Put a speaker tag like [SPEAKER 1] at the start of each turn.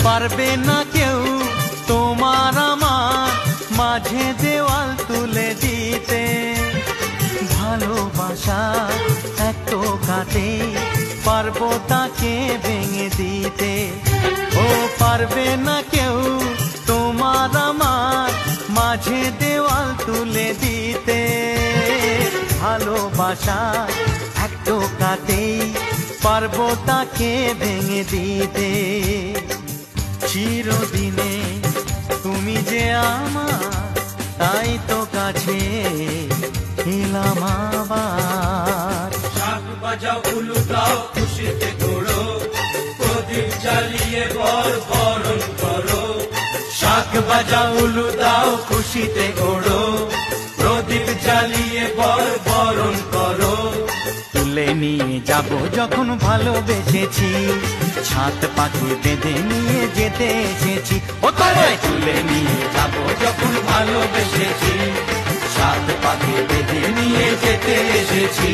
[SPEAKER 1] পারবে না কেউ তোমার আমার মাঝে দেওয়াল তুলে দিতে। ভালোবাসা এত কাটে পারবো তাকে ভেঙে দিতে। ও পারবে না কেউ তোমার আমার মাঝে দেওয়াল তুলে দিতে। ভালোবাসা একটু কাটেই পারবো তাকে ভেঙে দিতে। চিরদিনে তুমি যে আমার, তাই তো কাছে এলাম আবার।
[SPEAKER 2] শাঁখ বাজাও উলু দাও খুশিতে ঘোড়ো, প্রদীপ জ্বালিয়ে বর বরণ করো।
[SPEAKER 1] শাঁখ বাজাও উলু দাও খুশিতে ওড়ো,
[SPEAKER 2] প্রদীপ জ্বালিয়ে বর বরণ করো।
[SPEAKER 1] তুলে নিয়ে যাব যখন ভালোবেসেছি, ছাদ পাখি বেঁধে নিয়ে যেতে এসেছি। ও তোমায়
[SPEAKER 2] তুলে নিয়ে যাব যখন ভালোবেসেছি, সাত পাখি বেঁধে নিয়ে যেতে এসেছি।